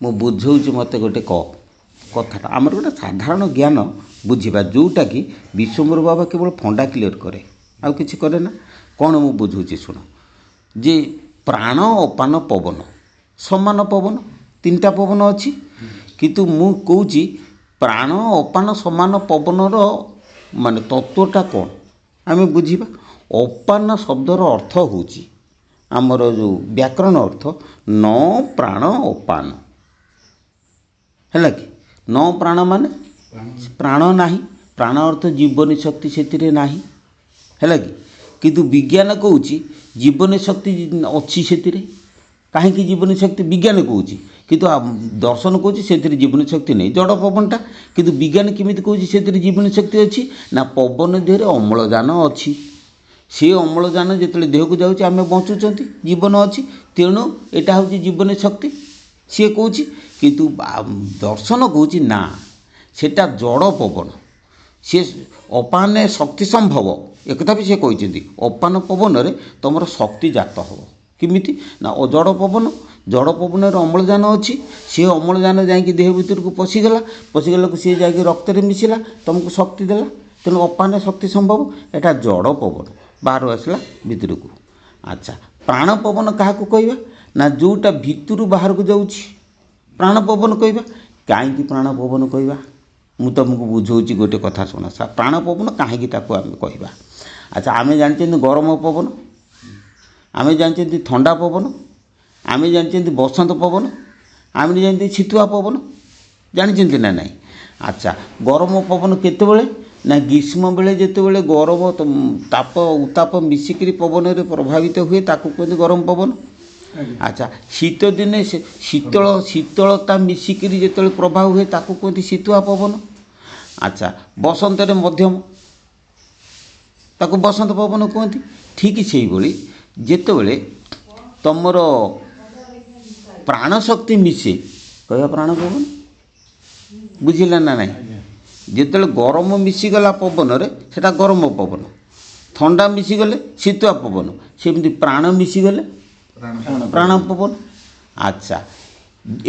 ମୁଁ ବୁଝଉଛି ମୋତେ ଗୋଟେ କଥାଟା ଆମର ଗୋଟେ ସାଧାରଣ ଜ୍ଞାନ ବୁଝିବା ଯେଉଁଟା କି ବିଶ୍ୱମ୍ବର ବାବା କେବଳ ଫଣ୍ଡା କ୍ଲିୟର କରେ ଆଉ କିଛି କରେ ନା। କ'ଣ ମୁଁ ବୁଝଉଛି ଶୁଣ, ଯେ ପ୍ରାଣ ଅପାନ ପବନ ସମାନ ପବନ, ତିନିଟା ପବନ ଅଛି, କିନ୍ତୁ ମୁଁ କହୁଛି ପ୍ରାଣ ଅପାନ ସମାନ ପବନର ମାନେ ତତ୍ତ୍ୱଟା କ'ଣ ଆମେ ବୁଝିବା। ଅପାନ ଶବ୍ଦର ଅର୍ଥ ହେଉଛି ଆମର ଯେଉଁ ବ୍ୟାକରଣ ଅର୍ଥ ନ ପ୍ରାଣ ଅପାନ, ହେଲା କି? ନ ପ୍ରାଣ ମାନେ ପ୍ରାଣ ନାହିଁ, ପ୍ରାଣ ଅର୍ଥ ଜୀବନୀ ଶକ୍ତି ସେଥିରେ ନାହିଁ, ହେଲା କି? କିନ୍ତୁ ବିଜ୍ଞାନ କହୁଛି ଜୀବନୀ ଶକ୍ତି ଅଛି ସେଥିରେ। କାହିଁକି ଜୀବନୀ ଶକ୍ତି ବିଜ୍ଞାନ କହୁଛି, କିନ୍ତୁ ଦର୍ଶନ କହୁଛି ସେଥିରେ ଜୀବନୀ ଶକ୍ତି ନାହିଁ, ଜଡ଼ ପବନଟା। କିନ୍ତୁ ବିଜ୍ଞାନ କେମିତି କହୁଛି ସେଥିରେ ଜୀବନୀ ଶକ୍ତି ଅଛି? ନା ପବନ ଦେହରେ ଅମ୍ଳଜାନ ଅଛି। ସେ ଅମ୍ଳଜାନ ଯେତେବେଳେ ଦେହକୁ ଯାଉଛି ଆମେ ବଞ୍ଚୁଛନ୍ତି, ଜୀବନ ଅଛି, ତେଣୁ ଏଇଟା ହେଉଛି ଜୀବନୀ ଶକ୍ତି ସିଏ କହୁଛି। କିନ୍ତୁ ଦର୍ଶନ କହୁଛି ନା ସେଟା ଜଡ଼ ପବନ, ସିଏ ଅପାନେ ଶକ୍ତି ସମ୍ଭବ, ଏକଥା ବି ସେ କହିଛନ୍ତି। ଅପାନ ପବନରେ ତୁମର ଶକ୍ତି ଜାତ ହେବ କେମିତି? ନା ଜଡ଼ ପବନ, ଜଡ଼ ପବନରେ ଅମ୍ଳଜାନ ଅଛି, ସେ ଅମ୍ଳଜାନ ଯାଇକି ଦେହ ଭିତରକୁ ପଶିଗଲାକୁ ସିଏ ଯାଇକି ରକ୍ତରେ ମିଶିଲା, ତୁମକୁ ଶକ୍ତି ଦେଲା, ତେଣୁ ଅପାନେ ଶକ୍ତି ସମ୍ଭବ। ଏଟା ଜଡ଼ ପବନ ବାହାରୁ ଆସିଲା ଭିତରକୁ। ଆଚ୍ଛା, ପ୍ରାଣ ପବନ କାହାକୁ କହିବା? ନା ଯେଉଁଟା ଭିତରୁ ବାହାରକୁ ଯାଉଛି ପ୍ରାଣ ପବନ କହିବା। କାହିଁକି ପ୍ରାଣ ପବନ କହିବା? ମୁଁ ତୁମକୁ ବୁଝାଉଛି ଗୋଟେ କଥା ଶୁଣ। ପ୍ରାଣ ପବନ କାହିଁକି ତାକୁ ଆମେ କହିବା? ଆଚ୍ଛା, ଆମେ ଜାଣିଛନ୍ତି ଗରମ ପବନ, ଆମେ ଜାଣିଛନ୍ତି ଥଣ୍ଡା ପବନ, ଆମେ ଜାଣିଛନ୍ତି ବସନ୍ତ ପବନ, ଆମେ ଜାଣିଛନ୍ତି ଶୀତୁଆ ପବନ, ଜାଣିଛନ୍ତି ନା ନାହିଁ? ଆଚ୍ଛା, ଗରମ ପବନ କେତେବେଳେ? ନା ଗ୍ରୀଷ୍ମ ବେଳେ ଯେତେବେଳେ ଗରମ ଉତ୍ତାପ ମିଶିକିରି ପବନରେ ପ୍ରଭାବିତ ହୁଏ ତାକୁ କୁହନ୍ତି ଗରମ ପବନ। ଆଚ୍ଛା, ଶୀତ ଦିନେ ଶୀତଳତା ମିଶିକିରି ଯେତେବେଳେ ପ୍ରଭାବ ହୁଏ ତାକୁ କୁହନ୍ତି ଶୀତୁଆ ପବନ। ଆଚ୍ଛା, ବସନ୍ତରେ ମଧ୍ୟମ, ତାକୁ ବସନ୍ତ ପବନ କୁହନ୍ତି। ଠିକ୍ ସେଇଭଳି ଯେତେବେଳେ ତୁମର ପ୍ରାଣଶକ୍ତି ମିଶେ କହିବା ପ୍ରାଣ ପବନ, ବୁଝିଲା ନା ନାହିଁ? ଯେତେବେଳେ ଗରମ ମିଶିଗଲା ପବନରେ ସେଟା ଗରମ ପବନ, ଥଣ୍ଡା ମିଶିଗଲେ ଶୀତୁଆ ପବନ, ସେମିତି ପ୍ରାଣ ମିଶିଗଲେ ପ୍ରାଣ ପବନ। ଆଚ୍ଛା,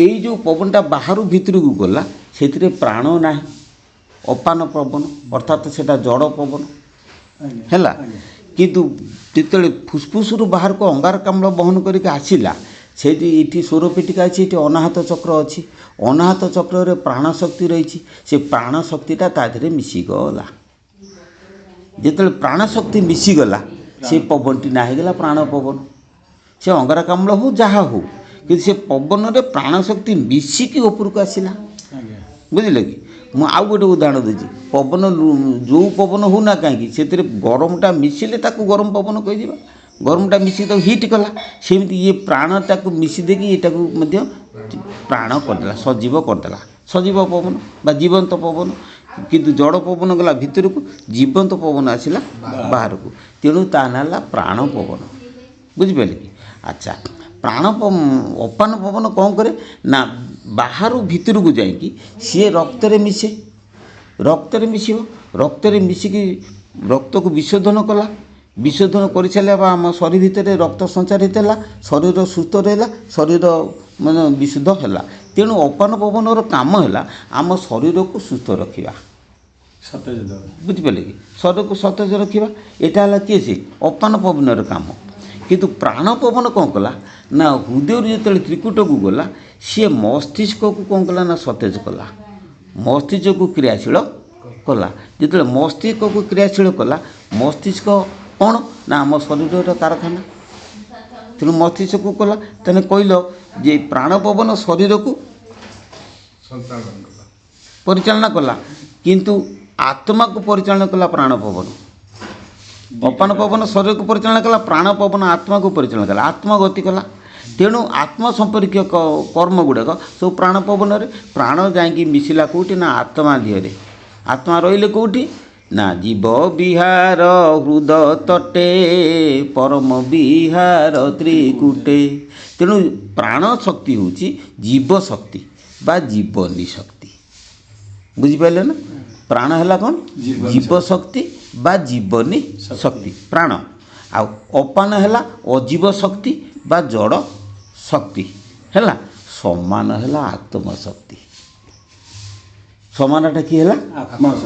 ଏଇ ଯେଉଁ ପବନଟା ବାହାରୁ ଭିତରକୁ ଗଲା ସେଥିରେ ପ୍ରାଣ ନାହିଁ, ଅପାନ ପବନ, ଅର୍ଥାତ୍ ସେଟା ଜଡ଼ ପବନ ହେଲା। କିନ୍ତୁ ଯେତେବେଳେ ଫୁସ୍ଫୁସ୍ରୁ ବାହାରକୁ ଅଙ୍ଗାରକାମ୍ଳ ବହନ କରିକି ଆସିଲା, ସେଇଠି ଏଇଠି ସୌରପେଟିକା ଅଛି, ଏଠି ଅନାହତ ଚକ୍ର ଅଛି, ଅନାହତ ଚକ୍ରରେ ପ୍ରାଣଶକ୍ତି ରହିଛି, ସେ ପ୍ରାଣଶକ୍ତିଟା ତା ଦେହରେ ମିଶିଗଲା। ଯେତେବେଳେ ପ୍ରାଣଶକ୍ତି ମିଶିଗଲା ସେ ପବନଟି ନା ହେଇଗଲା ପ୍ରାଣ ପବନ। ସେ ଅଙ୍ଗାରକାମ୍ଳ ହଉ ଯାହା ହଉ, କିନ୍ତୁ ସେ ପବନରେ ପ୍ରାଣଶକ୍ତି ମିଶିକି ଉପରକୁ ଆସିଲା, ବୁଝିଲେ କି? ମୁଁ ଆଉ ଗୋଟେ ଉଦାହରଣ ଦେଉଛି। ପବନ ଯେଉଁ ପବନ ହେଉନା କାହିଁକି ସେଥିରେ ଗରମଟା ମିଶିଲେ ତାକୁ ଗରମ ପବନ କହିଯିବା, ଗରମଟା ମିଶିକି ତାକୁ ହିଟ୍ କଲା। ସେମିତି ଇଏ ପ୍ରାଣଟାକୁ ମିଶି ଦେଇକି ଏଇଟାକୁ ମଧ୍ୟ ପ୍ରାଣ କରିଦେଲା, ସଜୀବ କରିଦେଲା, ସଜୀବ ପବନ ବା ଜୀବନ୍ତ ପବନ। କିନ୍ତୁ ଜଡ଼ ପବନ ଗଲା ଭିତରକୁ, ଜୀବନ୍ତ ପବନ ଆସିଲା ବାହାରକୁ, ତେଣୁ ତା ନାଁ ହେଲା ପ୍ରାଣ ପବନ, ବୁଝିପାରିଲେ କି? ଆଚ୍ଛା, ଅପାନ ପବନ କ'ଣ କରେ? ନା ବାହାରୁ ଭିତରକୁ ଯାଇକି ସିଏ ରକ୍ତରେ ମିଶେ, ରକ୍ତରେ ମିଶିବ, ରକ୍ତରେ ମିଶିକି ରକ୍ତକୁ ବିଶୋଧନ କଲା, ବିଶୋଧନ କରିସାରିଲା ବା ଆମ ଶରୀର ଭିତରେ ରକ୍ତ ସଞ୍ଚାରିତ ହେଲା, ଶରୀର ସୁସ୍ଥ ରହିଲା, ଶରୀର ମାନେ ବିଶୁଦ୍ଧ ହେଲା। ତେଣୁ ଅପାନ ପବନର କାମ ହେଲା ଆମ ଶରୀରକୁ ସୁସ୍ଥ ରଖିବା, ବୁଝିପାରିଲେ କି? ଶରୀରକୁ ସତେଜ ରଖିବା, ଏଇଟା ହେଲା କିଏ? ସେ ଅପାନ ପବନର କାମ। କିନ୍ତୁ ପ୍ରାଣ ପବନ କ'ଣ କଲା? ନା ହୃଦୟରୁ ଯେତେବେଳେ ତ୍ରିକୁଟକୁ ଗଲା ସିଏ ମସ୍ତିଷ୍କକୁ କ'ଣ କଲା? ନା ସତେଜ କଲା, ମସ୍ତିଷ୍କକୁ କ୍ରିୟାଶୀଳ କଲା। ଯେତେବେଳେ ମସ୍ତିଷ୍କକୁ କ୍ରିୟାଶୀଳ କଲା, ମସ୍ତିଷ୍କ କ'ଣ? ନା ଆମ ଶରୀରର କାରଖାନା, ତେଣୁ ମସ୍ତିଷ୍କକୁ କଲା। ତେଣୁ କହିଲ ଯେ ପ୍ରାଣ ପବନ ଶରୀରକୁ ପରିଚାଳନା କଲା, କିନ୍ତୁ ଆତ୍ମାକୁ ପରିଚାଳନା କଲା ପ୍ରାଣ ପବନ। ଅପାନ ପବନ ଶରୀରକୁ ପରିଚାଳନା କଲା, ପ୍ରାଣ ପବନ ଆତ୍ମାକୁ ପରିଚାଳନା କଲା, ଆତ୍ମା ଗତି କଲା। ତେଣୁ ଆତ୍ମା ସମ୍ପର୍କୀୟ କର୍ମ ଗୁଡ଼ାକ ସବୁ ପ୍ରାଣ ପବନରେ। ପ୍ରାଣ ଯାଇକି ମିଶିଲା କେଉଁଠି? ନା ଆତ୍ମା ଦେହରେ। ଆତ୍ମା ରହିଲେ କେଉଁଠି? ନା ଜୀବ ବିହାର ହୃଦ ତଟେ, ପରମ ବିହାର ତ୍ରିକୁଟେ। ତେଣୁ ପ୍ରାଣ ଶକ୍ତି ହେଉଛି ଜୀବ ଶକ୍ତି ବା ଜୀବନୀ ଶକ୍ତି, ବୁଝିପାରିଲେ ନା? ପ୍ରାଣ ହେଲା କ'ଣ? ଜୀବ ଶକ୍ତି ବା ଜୀବନୀ ଶକ୍ତି ପ୍ରାଣ। ଆଉ ଅପାନ ହେଲା ଅଜୀବ ଶକ୍ତି ବା ଜଡ଼ ଶକ୍ତି ହେଲା। ସମାନ ହେଲା ଆତ୍ମଶକ୍ତି। ସମାନଟା କି ହେଲା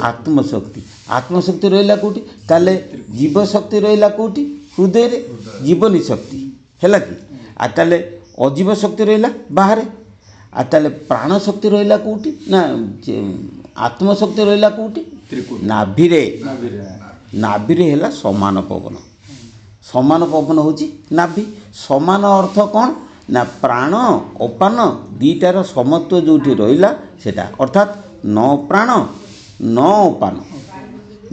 ଆତ୍ମଶକ୍ତି। ଆତ୍ମଶକ୍ତି ରହିଲା କେଉଁଠି? ତାହେଲେ ଜୀବଶକ୍ତି ରହିଲା କେଉଁଠି? ହୃଦୟରେ ଜୀବନୀ ଶକ୍ତି ହେଲା କି। ଆଉ ତାହେଲେ ଅଜୀବ ଶକ୍ତି ରହିଲା ବାହାରେ। ଆଉ ତାହେଲେ ପ୍ରାଣ ଶକ୍ତି ରହିଲା କେଉଁଠି? ନା ଆତ୍ମଶକ୍ତି ରହିଲା କେଉଁଠି? ନାଭିରେ। ନାଭିରେ ହେଲା ସମାନ ପବନ। ସମାନ ପବନ ହେଉଛି ନାଭି। ସମାନ ଅର୍ଥ କ'ଣ? ନା ପ୍ରାଣ ଅପାନ ଦୁଇଟାର ସମତ୍ୱ ଯେଉଁଠି ରହିଲା ସେଇଟା, ଅର୍ଥାତ୍ ନ ପ୍ରାଣ ନ ଅପାନ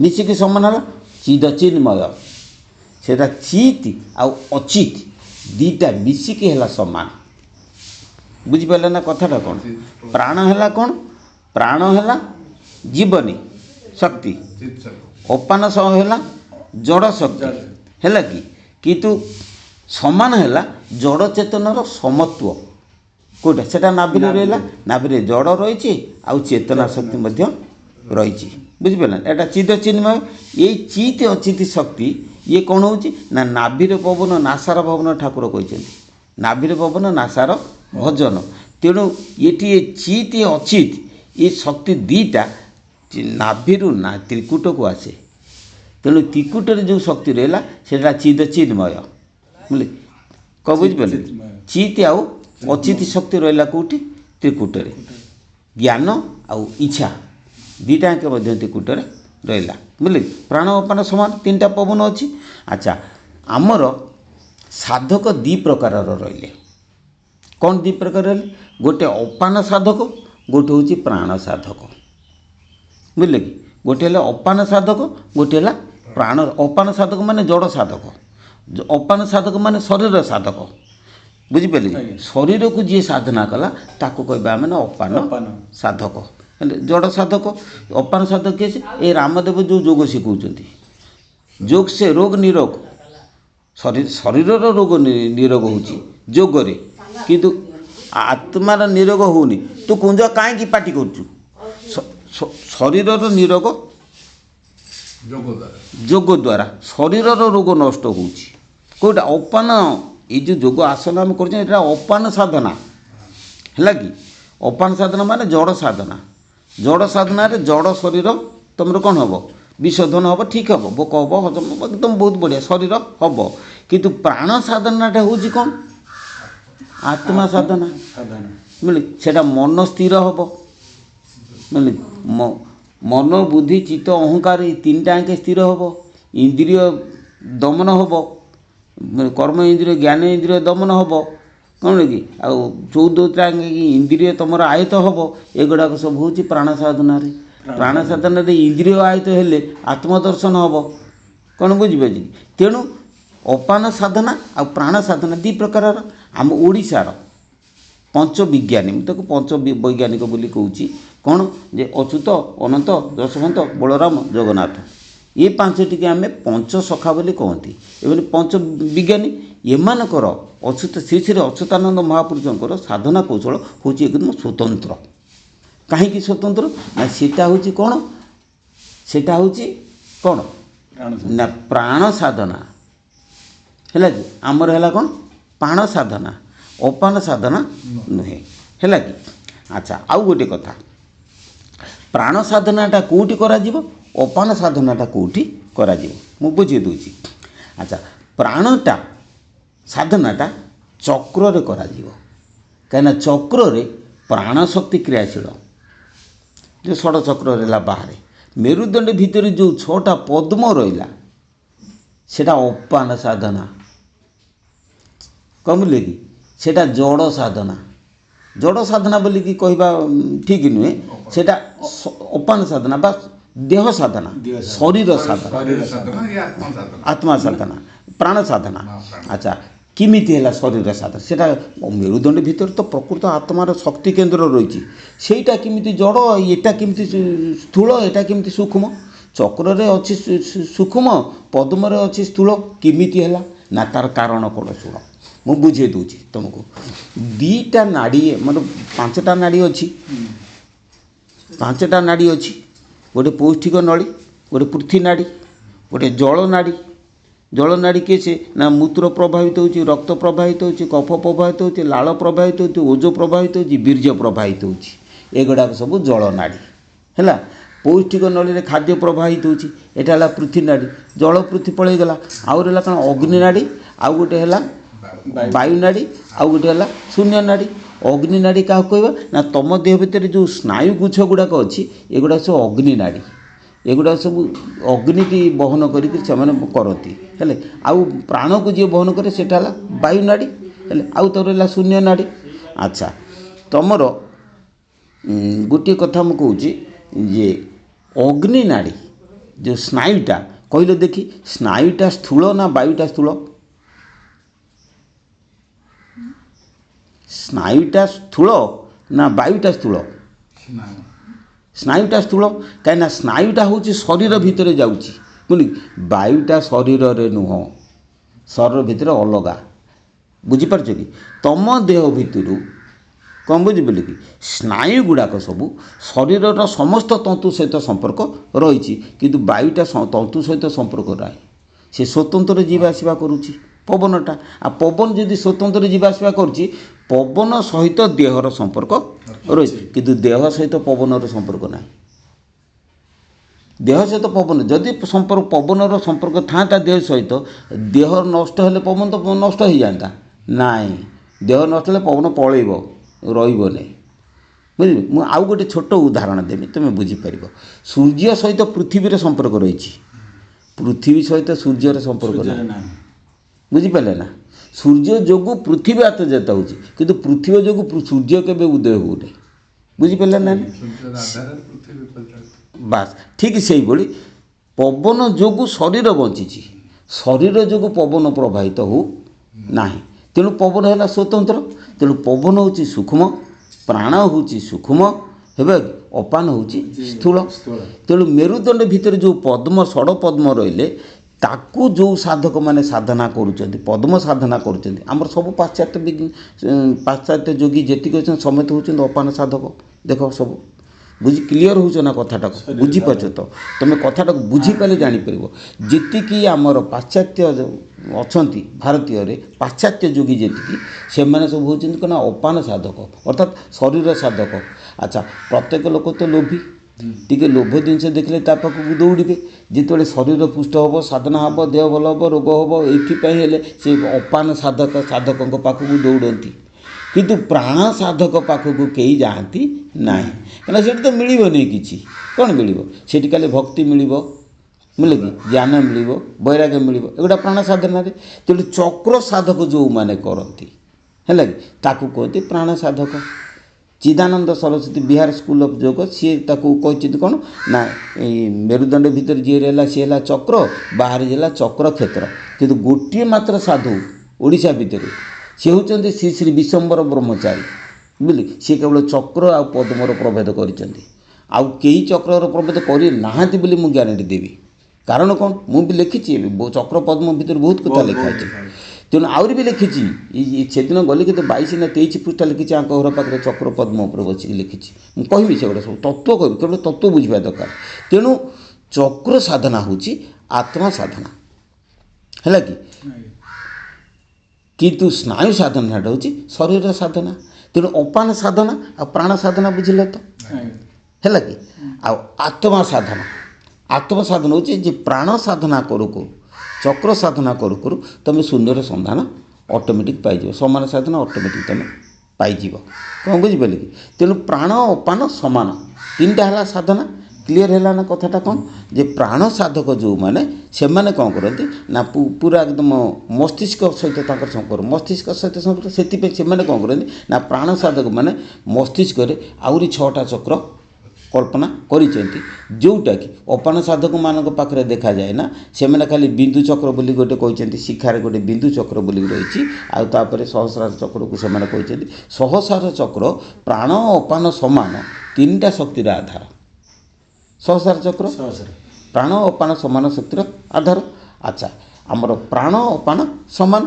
ମିଶିକି ସମାନ ହେଲା ଚିଦଚିନ୍ମୟ। ସେଇଟା ଚିତ୍ ଆଉ ଅଚିତ୍ ଦୁଇଟା ମିଶିକି ହେଲା ସମାନ। ବୁଝିପାରିଲେ ନା କଥାଟା କ'ଣ? ପ୍ରାଣ ହେଲା କ'ଣ? ପ୍ରାଣ ହେଲା ଜୀବନୀ ଶକ୍ତି, ଅପାନ ସହ ହେଲା ଜଡ଼ ଶକ୍ତି ହେଲା କି। କିନ୍ତୁ ସମାନ ହେଲା ଜଡ଼ ଚେତନାର ସମତ୍ୱ। କେଉଁଟା? ସେଇଟା ନାଭିରେ ରହିଲା। ନାଭିରେ ଜଡ଼ ରହିଛି ଆଉ ଚେତନା ଶକ୍ତି ମଧ୍ୟ ରହିଛି। ବୁଝିପାରିଲେ? ଏଇଟା ଚିଦଚିନ୍ମୟ। ଏଇ ଚିତ୍ ଅଚିତ୍ ଶକ୍ତି ଇଏ କ'ଣ ହେଉଛି? ନା ନାଭିର ପବନ ନାସାର ଭବନ ଠାକୁର କହିଛନ୍ତି। ନାଭିର ପବନ ନାସାର ଭଜନ। ତେଣୁ ଏଠି ଏ ଚିତ୍ ଅଚିତ୍ ଏ ଶକ୍ତି ଦୁଇଟା ନାଭିରୁ ନା ତ୍ରିକୁଟକୁ ଆସେ। ତେଣୁ ତ୍ରିକୁଟରେ ଯେଉଁ ଶକ୍ତି ରହିଲା ସେଇଟା ଚିଦଚିନ୍ମୟ। ବୁଝିଲେ? କ'ଣ ବୁଝିପାରିଲେ? ଚିତ୍ ଆଉ ଅଚିତ୍ ଶକ୍ତି ରହିଲା କେଉଁଠି? ତ୍ରିକୁଟରେ। ଜ୍ଞାନ ଆଉ ଇଚ୍ଛା ଦୁଇଟା ଯାକ ମଧ୍ୟ ତ୍ରିକୁଟରେ ରହିଲା। ବୁଝିଲେ? ପ୍ରାଣ ଅପାନ ସମାନ ତିନିଟା ପବନ ଅଛି। ଆଚ୍ଛା, ଆମର ସାଧକ ଦୁଇ ପ୍ରକାରର ରହିଲେ। କ'ଣ ଦୁଇ ପ୍ରକାର ରହିଲେ? ଗୋଟେ ଅପାନ ସାଧକ, ଗୋଟେ ହେଉଛି ପ୍ରାଣ ସାଧକ। ବୁଝିଲେ କି? ଗୋଟେ ହେଲା ଅପାନ ସାଧକ, ଗୋଟେ ହେଲା ପ୍ରାଣ। ଅପାନ ସାଧକ ମାନେ ଜଡ଼ ସାଧକ, ଅପାନ ସାଧକ ମାନେ ଶରୀର ସାଧକ। ବୁଝିପାରିଲେ? ଶରୀରକୁ ଯିଏ ସାଧନା କଲା ତାକୁ କହିବା ଆମେ ଅପାନ ସାଧକ। ହେଲେ ଜଡ଼ ସାଧକ ଅପାନ ସାଧକ କିଏ? ଏ ରାମଦେବ ଯେଉଁ ଯୋଗ ଶିଖଉଛନ୍ତି, ଯୋଗ ସେ ରୋଗ ନିରୋଗ। ଶରୀରର ରୋଗ ନିରୋଗ ହେଉଛି ଯୋଗରେ, କିନ୍ତୁ ଆତ୍ମାର ନିରୋଗ ହେଉନି। ତୁ କୁଞ୍ଜ କାହିଁକି ପାଟି କରୁଛୁ? ଶରୀରର ନିରୋଗ ଯୋଗ ଦ୍ୱାରା ଶରୀରର ରୋଗ ନଷ୍ଟ ହେଉଛି। କେଉଁଟା? ଅପାନ। ଏଇ ଯେଉଁ ଯୋଗ ଆସନ ଆମେ କରୁଛେ ଏଇଟା ଅପାନ ସାଧନା ହେଲା କି। ଅପାନ ସାଧନା ମାନେ ଜଡ଼ ସାଧନା। ଜଡ଼ ସାଧନାରେ ଜଡ଼ ଶରୀର ତୁମର କ'ଣ ହେବ? ବିଶୋଧନ ହେବ, ଠିକ୍ ହେବ, ଭୋକ ହେବ, ହଜମ ହେବ, ଏକଦମ ବହୁତ ବଢ଼ିଆ ଶରୀର ହେବ। କିନ୍ତୁ ପ୍ରାଣ ସାଧନାଟା ହେଉଛି କ'ଣ? ଆତ୍ମା ସାଧନା। ବୁଝିଲେ? ସେଇଟା ମନ ସ୍ଥିର ହେବ। ବୁଝିଲେ? ମନ ବୁଦ୍ଧି ଚିତ୍ତ ଅହଙ୍କାର ଏଇ ତିନିଟା ଆଙ୍କେ ସ୍ଥିର ହେବ। ଇନ୍ଦ୍ରିୟ ଦମନ ହେବ, କର୍ମ ଇନ୍ଦ୍ରିୟ ଜ୍ଞାନ ଇନ୍ଦ୍ରିୟ ଦମନ ହେବ। କ'ଣ କି? ଆଉ 14ଟା ଇନ୍ଦ୍ରିୟ ତୁମର ଆୟତ ହେବ। ଏଗୁଡ଼ାକ ସବୁ ହେଉଛି ପ୍ରାଣ ସାଧନାରେ। ପ୍ରାଣ ସାଧନାରେ ଇନ୍ଦ୍ରିୟ ଆୟତ ହେଲେ ଆତ୍ମଦର୍ଶନ ହେବ। କ'ଣ ବୁଝିପାରୁଛି? ତେଣୁ ଅପାନ ସାଧନା ଆଉ ପ୍ରାଣ ସାଧନା ଦୁଇ ପ୍ରକାରର। ଆମ ଓଡ଼ିଶାର ପଞ୍ଚବିଜ୍ଞାନୀ, ମୁଁ ତାକୁ ପଞ୍ଚ ବୈଜ୍ଞାନିକ ବୋଲି କହୁଛି। କ'ଣ? ଯେ ଅଚ୍ୟୁତ, ଅନନ୍ତ, ଯଶୋବନ୍ତ, ବଳରାମ, ଜଗନ୍ନାଥ, ଏ ପାଞ୍ଚଟିକି ଆମେ ପଞ୍ଚସଖା ବୋଲି କହନ୍ତି। ଏବଂ ପଞ୍ଚବିଜ୍ଞାନୀ ଏମାନଙ୍କର ଅଚ୍ୟୁତ ଶ୍ରୀ ଶ୍ରୀ ଅଚ୍ୟୁତାନନ୍ଦ ମହାପୁରୁଷଙ୍କର ସାଧନା କୌଶଳ ହେଉଛି ଏକଦମ ସ୍ୱତନ୍ତ୍ର। କାହିଁକି ସ୍ୱତନ୍ତ୍ର? ନା ସେଟା ହେଉଛି କ'ଣ? ସେଟା ହେଉଛି କ'ଣ? ନା ପ୍ରାଣ ସାଧନା ହେଲା କି। ଆମର ହେଲା କ'ଣ? ପ୍ରାଣ ସାଧନା, ଅପାନ ସାଧନା ନୁହେଁ ହେଲା କି। ଆଚ୍ଛା, ଆଉ ଗୋଟେ କଥା, ପ୍ରାଣ ସାଧନାଟା କେଉଁଠି କରାଯିବ, ଅପାନ ସାଧନାଟା କେଉଁଠି କରାଯିବ ମୁଁ ବୁଝେଇ ଦେଉଛି। ଆଚ୍ଛା, ପ୍ରାଣଟା ସାଧନାଟା ଚକ୍ରରେ କରାଯିବ। କାହିଁକିନା ଚକ୍ରରେ ପ୍ରାଣ ଶକ୍ତି କ୍ରିୟାଶୀଳ। ଯେଉଁ ଷଡ଼ଚକ୍ର ରହିଲା ବାହାରେ, ମେରୁଦଣ୍ଡ ଭିତରେ ଯେଉଁ 6ଟା ପଦ୍ମ ରହିଲା ସେଇଟା ଅପାନ ସାଧନା। କମିଲେ କି? ସେଇଟା ଜଡ଼ ସାଧନା। ଜଡ଼ ସାଧନା ବୋଲିକି କହିବା ଠିକ୍ ନୁହେଁ। ସେଇଟା ଅପାନ ସାଧନା ବା ଦେହ ସାଧନା, ଶରୀର ସାଧନା, ଆତ୍ମା ସାଧନା, ପ୍ରାଣ ସାଧନା। ଆଚ୍ଛା, କେମିତି ହେଲା ଶରୀର ସାଧନା? ସେଇଟା ମେରୁଦଣ୍ଡ ଭିତରେ ତ ପ୍ରକୃତ ଆତ୍ମାର ଶକ୍ତି କେନ୍ଦ୍ର ରହିଛି। ସେଇଟା କେମିତି ଜଡ଼, ଏଟା କେମିତି ସ୍ଥୂଳ, ଏଟା କେମିତି ସୂକ୍ଷ୍ମ? ଚକ୍ରରେ ଅଛି ସୂକ୍ଷ୍ମ, ପଦ୍ମରେ ଅଛି ସ୍ଥୂଳ। କେମିତି ହେଲା? ନା ତାର କାରଣ କ'ଣ? ଶୁଣ, ମୁଁ ବୁଝେଇ ଦେଉଛି ତୁମକୁ। 2ଟା ନାଡ଼ି, ମାନେ 5ଟା ନାଡ଼ି ଅଛି। 5ଟା ନାଡ଼ି ଅଛି। ଗୋଟେ ପୌଷ୍ଟିକ ନଳୀ, ଗୋଟେ ପୃଥ୍ୱୀ ନାଡ଼ି, ଗୋଟେ ଜଳ ନାଡ଼ି, ଜଳ ନାଡ଼ି କିଏ ସେ ନା ମୂତ୍ର ପ୍ରଭାବିତ ହେଉଛି, ରକ୍ତ ପ୍ରବାହିତ ହେଉଛି, କଫ ପ୍ରବାହିତ ହେଉଛି, ଲାଳ ପ୍ରବାହିତ ହେଉଛି, ଓଜ ପ୍ରବାହିତ ହେଉଛି, ବୀର୍ଯ୍ୟ ପ୍ରବାହିତ ହେଉଛି। ଏଗୁଡ଼ାକ ସବୁ ଜଳ ନାଡ଼ି ହେଲା। ପୌଷ୍ଟିକ ନଳୀରେ ଖାଦ୍ୟ ପ୍ରବାହିତ ହେଉଛି, ଏଇଟା ହେଲା ପୃଥ୍ୱୀ ନାଡ଼ି। ଜଳ ପୃଥ୍ୱୀ ପଳେଇଗଲା। ଆଉ ରହିଲା କ'ଣ ଅଗ୍ନି ନାଡ଼ି, ଆଉ ଗୋଟେ ହେଲା ବାୟୁ ନାଡ଼ି, ଆଉ ଗୋଟେ ହେଲା ଶୂନ୍ୟ ନାଡ଼ି। ଅଗ୍ନି ନାଡ଼ି କାହାକୁ କହିବା ନା ତମ ଦେହ ଭିତରେ ଯେଉଁ ସ୍ନାୟୁ ଗୁଚ୍ଛ ଗୁଡ଼ାକ ଅଛି ଏଗୁଡ଼ାକ ସବୁ ଅଗ୍ନି ନାଡ଼ି। ଏଗୁଡ଼ାକ ସବୁ ଅଗ୍ନିକି ବହନ କରିକି ସେମାନେ କରନ୍ତି ହେଲେ। ଆଉ ପ୍ରାଣକୁ ଯିଏ ବହନ କରେ ସେଇଟା ହେଲା ବାୟୁ ନାଡ଼ି ହେଲେ। ଆଉ ତ ରହିଲା ଶୂନ୍ୟ ନାଡ଼ି। ଆଚ୍ଛା, ତମର ଗୋଟିଏ କଥା ମୁଁ କହୁଛି ଯେ ଅଗ୍ନି ନାଡ଼ି ଯେଉଁ ସ୍ନାୟୁଟା କହିଲେ ଦେଖି, ସ୍ନାୟୁଟା ସ୍ଥୂଳ ନା ବାୟୁଟା ସ୍ଥୂଳ? ସ୍ନାୟୁଟା ସ୍ଥୂଳ ନା ବାୟୁଟା ସ୍ଥୂଳ? ସ୍ନାୟୁଟା ସ୍ଥୂଳ। କାହିଁକିନା ସ୍ନାୟୁଟା ହେଉଛି ଶରୀର ଭିତରେ ଯାଉଛି, ବୁଝିଲି। ବାୟୁଟା ଶରୀରରେ ନୁହଁ, ଶରୀର ଭିତରେ ଅଲଗା। ବୁଝିପାରୁଛ କି? ତମ ଦେହ ଭିତରୁ କ'ଣ ବୁଝିପାରିଲେ କି ସ୍ନାୟୁ ଗୁଡ଼ାକ ସବୁ ଶରୀରର ସମସ୍ତ ତନ୍ତୁ ସହିତ ସମ୍ପର୍କ ରହିଛି, କିନ୍ତୁ ବାୟୁଟା ତନ୍ତୁ ସହିତ ସମ୍ପର୍କ ନାହିଁ। ସେ ସ୍ୱତନ୍ତ୍ର ଯିବା ଆସିବା କରୁଛି ପବନଟା। ଆଉ ପବନ ଯଦି ସ୍ୱତନ୍ତ୍ର ଯିବା ଆସିବା କରୁଛି, ପବନ ସହିତ ଦେହର ସମ୍ପର୍କ ରହିଛି, କିନ୍ତୁ ଦେହ ସହିତ ପବନର ସମ୍ପର୍କ ନାହିଁ। ଦେହ ସହିତ ପବନ ଯଦି ପବନର ସମ୍ପର୍କ ଥାଆନ୍ତା ଦେହ ସହିତ, ଦେହ ନଷ୍ଟ ହେଲେ ପବନ ତ ନଷ୍ଟ ହେଇଯାଆନ୍ତା। ନାଇଁ, ଦେହ ନଷ୍ଟ ହେଲେ ପବନ ପଳେଇବ, ରହିବ ନାହିଁ। ବୁଝିଲେ? ମୁଁ ଆଉ ଗୋଟେ ଛୋଟ ଉଦାହରଣ ଦେବି, ତୁମେ ବୁଝିପାରିବ। ସୂର୍ଯ୍ୟ ସହିତ ପୃଥିବୀର ସମ୍ପର୍କ ରହିଛି, ପୃଥିବୀ ସହିତ ସୂର୍ଯ୍ୟର ସମ୍ପର୍କ ନାହିଁ। ବୁଝିପାରିଲେ ନା? ସୂର୍ଯ୍ୟ ଯୋଗୁଁ ପୃଥିବୀ ଆତଜାତ ହେଉଛି, କିନ୍ତୁ ପୃଥିବୀ ଯୋଗୁଁ ସୂର୍ଯ୍ୟ କେବେ ଉଦୟ ହେଉନାହିଁ। ବୁଝିପାରିଲେ ନା? ବାସ୍ ଠିକ୍ ସେଇଭଳି ପବନ ଯୋଗୁଁ ଶରୀର ବଞ୍ଚିଛି, ଶରୀର ଯୋଗୁଁ ପବନ ପ୍ରବାହିତ ହେଉ ନାହିଁ। ତେଣୁ ପବନ ହେଲା ସ୍ୱତନ୍ତ୍ର। ତେଣୁ ପବନ ହେଉଛି ସୂକ୍ଷ୍ମ, ପ୍ରାଣ ହେଉଛି ସୂକ୍ଷ୍ମ, ହେବେ ଅପାନ ହେଉଛି ସ୍ଥୂଳ। ତେଣୁ ମେରୁଦଣ୍ଡ ଭିତରେ ଯେଉଁ ପଦ୍ମ ଷଡ଼ ପଦ୍ମ ରହିଲେ ତାକୁ ଯେଉଁ ସାଧକମାନେ ସାଧନା କରୁଛନ୍ତି, ପଦ୍ମ ସାଧନା କରୁଛନ୍ତି, ଆମର ସବୁ ପାଶ୍ଚାତ୍ୟ ଯୋଗୀ ଯେତିକି ଅଛନ୍ତି ସମସ୍ତେ ହେଉଛନ୍ତି ଅପାନ ସାଧକ। ଦେଖ ସବୁ କ୍ଲିଅର ହେଉଛ ନା କଥାଟାକୁ? ବୁଝିପାରୁଛ ତ? ତୁମେ କଥାଟାକୁ ବୁଝିପାରିଲେ ଜାଣିପାରିବ। ଯେତିକି ଆମର ପାଶ୍ଚାତ୍ୟ ଅଛନ୍ତି ଭାରତୀୟରେ, ପାଶ୍ଚାତ୍ୟ ଯୋଗୀ ଯେତିକି, ସେମାନେ ସବୁ ହେଉଛନ୍ତି କ'ଣ ଅପାନ ସାଧକ, ଅର୍ଥାତ୍ ଶରୀର ସାଧକ। ଆଚ୍ଛା, ପ୍ରତ୍ୟେକ ଲୋକ ତ ଲୋଭୀ, ଟିକେ ଲୋଭ ଜିନିଷ ଦେଖିଲେ ତା ପାଖକୁ ଦୌଡ଼ିବେ। ଯେତେବେଳେ ଶରୀର ପୁଷ୍ଟ ହେବ, ସାଧନା ହେବ, ଦେହ ଭଲ ହେବ, ରୋଗ ହେବ, ଏଥିପାଇଁ ହେଲେ ସେ ଅପାନ ସାଧକଙ୍କ ପାଖକୁ ଦୌଡ଼ନ୍ତି। କିନ୍ତୁ ପ୍ରାଣ ସାଧକ ପାଖକୁ କେହି ଯାଆନ୍ତି ନାହିଁ, କାହିଁକିନା ସେଠି ତ ମିଳିବନି କିଛି। କ'ଣ ମିଳିବ ସେଠି? ଖାଲି ଭକ୍ତି ମିଳିବ, ମିଳେ କି ଜ୍ଞାନ ମିଳିବ, ବୈରାଗ୍ୟ ମିଳିବ, ଏଗୁଡ଼ା ପ୍ରାଣ ସାଧନାରେ। ତେଣୁ ଚକ୍ର ସାଧକ ଯେଉଁମାନେ କରନ୍ତି ହେଲା କି ତାକୁ କୁହନ୍ତି ପ୍ରାଣ ସାଧକ। ଚିଦାନନ୍ଦ ସରସ୍ୱତୀ ବିହାର ସ୍କୁଲ ଅଫ୍ ଯୋଗ ସିଏ ତାକୁ କହିଛନ୍ତି କ'ଣ ନା ଏଇ ମେରୁଦଣ୍ଡ ଭିତରେ ଯିଏ ରହିଲା ସିଏ ହେଲା ଚକ୍ର, ବାହାରେ ହେଲା ଚକ୍ର କ୍ଷେତ୍ର। କିନ୍ତୁ ଗୋଟିଏ ମାତ୍ର ସାଧୁ ଓଡ଼ିଶା ଭିତରେ ସିଏ ହେଉଛନ୍ତି ଶ୍ରୀ ଶ୍ରୀ ବିଶ୍ୱମ୍ବର ବ୍ରହ୍ମଚାରୀ। ବୁଝିଲେ? ସିଏ କେବଳ ଚକ୍ର ଆଉ ପଦ୍ମର ପ୍ରଭେଦ କରିଛନ୍ତି, ଆଉ କେହି ଚକ୍ରର ପ୍ରଭେଦ କରି ନାହାନ୍ତି ବୋଲି ମୁଁ ଗ୍ୟାରେଣ୍ଟି ଦେବି। କାରଣ କ'ଣ? ମୁଁ ବି ଲେଖିଛି, ଚକ୍ର ପଦ୍ମ ଭିତରେ ବହୁତ କଥା ଲେଖା ଅଛି। ତେଣୁ ଆହୁରି ବି ଲେଖିଛି, ସେଦିନ ଗଲି କିନ୍ତୁ 22 ନା 23 ପୃଷ୍ଠା ଲେଖିଛି ଆଙ୍କ ଘର ପାଖରେ ଚକ୍ର ପଦ୍ମ ଉପରେ ବସିକି ଲେଖିଛି। ମୁଁ କହିବି ସେଗୁଡ଼ା ସବୁ ତତ୍ତ୍ୱ କହିବି, କେବଳ ତତ୍ତ୍ୱ ବୁଝିବା ଦରକାର। ତେଣୁ ଚକ୍ର ସାଧନା ହେଉଛି ଆତ୍ମା ସାଧନା, ହେଲା କି? କିନ୍ତୁ ସ୍ନାୟୁ ସାଧନାଟା ହେଉଛି ଶରୀର ସାଧନା। ତେଣୁ ଅପାନ ସାଧନା ଆଉ ପ୍ରାଣ ସାଧନା ବୁଝିଲେ ତ ହେଲା କି? ଆଉ ଆତ୍ମା ସାଧନା, ଆତ୍ମ ସାଧନା ହେଉଛି ଯେ ପ୍ରାଣ ସାଧନା କରୁ କରୁ, ଚକ୍ର ସାଧନା କରୁ କରୁ ତୁମେ ଶୂନ୍ୟର ସନ୍ଧାନ ଅଟୋମେଟିକ୍ ପାଇଯିବ। ସମାନ ସାଧନା ଅଟୋମେଟିକ୍ ତୁମେ ପାଇଯିବ। କ'ଣ ବୁଝିପାରିଲେ କି? ତେଣୁ ପ୍ରାଣ ଅପାନ ସମାନ, ତିନିଟା ହେଲା ସାଧନା। କ୍ଲିଅର ହେଲା ନା କଥାଟା? କ'ଣ ଯେ ପ୍ରାଣ ସାଧକ ଯେଉଁମାନେ ସେମାନେ କ'ଣ କରନ୍ତି ନା ପୁରା ଏକଦମ ମସ୍ତିଷ୍କ ସହିତ ତାଙ୍କର ସମ୍ପର୍କ, ମସ୍ତିଷ୍କ ସହିତ ସମ୍ପର୍କ। ସେଥିପାଇଁ ସେମାନେ କ'ଣ କରନ୍ତି ନା ପ୍ରାଣ ସାଧକ ମାନେ ମସ୍ତିଷ୍କରେ ଆହୁରି 6ଟା ଚକ୍ର କଳ୍ପନା କରିଛନ୍ତି, ଯେଉଁଟାକି ଅପାନ ସାଧକମାନଙ୍କ ପାଖରେ ଦେଖାଯାଏ ନା। ସେମାନେ ଖାଲି ବିନ୍ଦୁ ଚକ୍ର ବୋଲି ଗୋଟେ କହିଛନ୍ତି, ଶିଖାରେ ଗୋଟେ ବିନ୍ଦୁ ଚକ୍ର ବୋଲି ରହିଛି। ଆଉ ତାପରେ ସହସ୍ରାର ଚକ୍ରକୁ ସେମାନେ କହିଛନ୍ତି। ସହସ୍ରାର ଚକ୍ର ପ୍ରାଣ ଅପାନ ସମାନ, ତିନିଟା ଶକ୍ତିର ଆଧାର। ସହସ୍ରାର ଚକ୍ର ପ୍ରାଣ ଅପାନ ସମାନ ଶକ୍ତିର ଆଧାର। ଆଚ୍ଛା, ଆମର ପ୍ରାଣ ଅପାନ ସମାନ,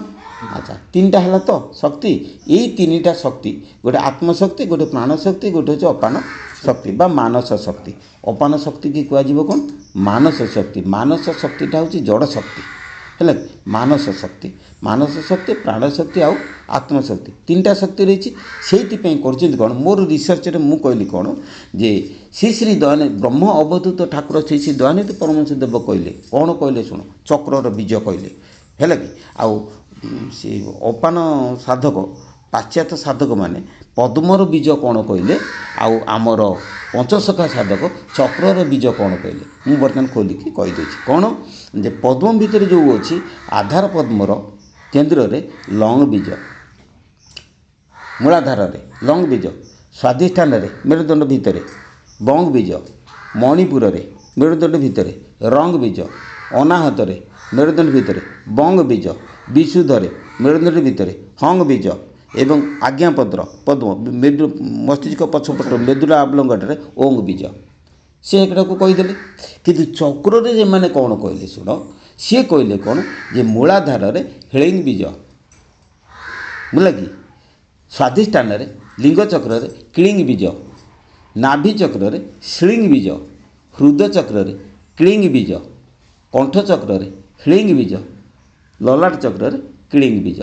ଆଚ୍ଛା ତିନିଟା ହେଲା ତ ଶକ୍ତି। ଏଇ ତିନିଟା ଶକ୍ତି, ଗୋଟେ ଆତ୍ମଶକ୍ତି, ଗୋଟେ ପ୍ରାଣ ଶକ୍ତି, ଗୋଟେ ହେଉଛି ଅପାନ ଶକ୍ତି ବା ମାନସ ଶକ୍ତି। ଅପାନ ଶକ୍ତିକି କୁହାଯିବ କ'ଣ? ମାନସ ଶକ୍ତି। ମାନସ ଶକ୍ତିଟା ହେଉଛି ଜଡ଼ ଶକ୍ତି, ହେଲା ମାନସ ଶକ୍ତି ପ୍ରାଣ ଶକ୍ତି ଆଉ ଆତ୍ମଶକ୍ତି ତିନିଟା ଶକ୍ତି ରହିଛି। ସେଇଥିପାଇଁ କରିଛନ୍ତି କ'ଣ ମୋର ରିସର୍ଚ୍ଚରେ ମୁଁ କହିଲି କ'ଣ ଯେ ଶ୍ରୀ ଶ୍ରୀ ଦୟାନନ୍ଦ ବ୍ରହ୍ମ ଅବଧୂତ ଠାକୁର ଶ୍ରୀ ଶ୍ରୀ ଦୟାନନ୍ଦ ପରମହଂସ ଦେବ କହିଲେ କ'ଣ କହିଲେ ଶୁଣ ଚକ୍ରର ବୀଜ କହିଲେ ହେଲା କି ଆଉ ସେ ଅପାନ ସାଧକ ପାଶ୍ଚାତ୍ୟ ସାଧକମାନେ ପଦ୍ମର ବୀଜ କ'ଣ କହିଲେ ଆଉ ଆମର ପଞ୍ଚସଖା ସାଧକ ଚକ୍ରର ବୀଜ କ'ଣ କହିଲେ ମୁଁ ବର୍ତ୍ତମାନ ଖୋଲିକି କହିଦେଉଛି କ'ଣ ଯେ ପଦ୍ମ ଭିତରେ ଯେଉଁ ଅଛି ଆଧାର ପଦ୍ମର କେନ୍ଦ୍ରରେ ଲଙ୍ଗ ବୀଜ ମୂଳାଧାରରେ ଲଙ୍ଗ ବୀଜ ସ୍ୱାଧିଷ୍ଠାନରେ ମେରୁଦଣ୍ଡ ଭିତରେ ବଙ୍ଗ ବୀଜ ମଣିପୁରରେ ମେରୁଦଣ୍ଡ ଭିତରେ ରଙ୍ଗ ବୀଜ ଅନାହତରେ ମେରୁଦଣ୍ଡ ଭିତରେ ବଙ୍ଗ ବୀଜ ବିଶୁଦ୍ଧରେ ମେରୁଦଣ୍ଡ ଭିତରେ ହଙ୍ଗ ବୀଜ ଏବଂ ଆଜ୍ଞାପଦ୍ର ପଦ୍ମ ମସ୍ତିଷ୍କ ପଛପଟ ମେଦୁଲା ଅବଲଙ୍ଗଠାରେ ଓଙ୍ଗ ବୀଜ ସେ ଏଟାକୁ କହିଦେଲେ। କିନ୍ତୁ ଚକ୍ରରେ ସେମାନେ କ'ଣ କହିଲେ ଶୁଣ ସିଏ କହିଲେ କ'ଣ ଯେ ମୂଳାଧାରରେ ହେଳିଙ୍ଗ ବୀଜ ବୁଝିଲା କି ସ୍ୱାଧିଷ୍ଠାନରେ ଲିଙ୍ଗଚକ୍ରରେ କିଳିଙ୍ଗ ବୀଜ ନାଭି ଚକ୍ରରେ ଶିଳିଙ୍ଗ ବୀଜ ହୃଦ ଚକ୍ରରେ କିଳିଙ୍ଗ ବୀଜ କଣ୍ଠ ଚକ୍ରରେ ହିଳିଙ୍ଗ ବୀଜ ଲଲାଟ ଚକ୍ରରେ କିଳିଙ୍ଗ ବୀଜ।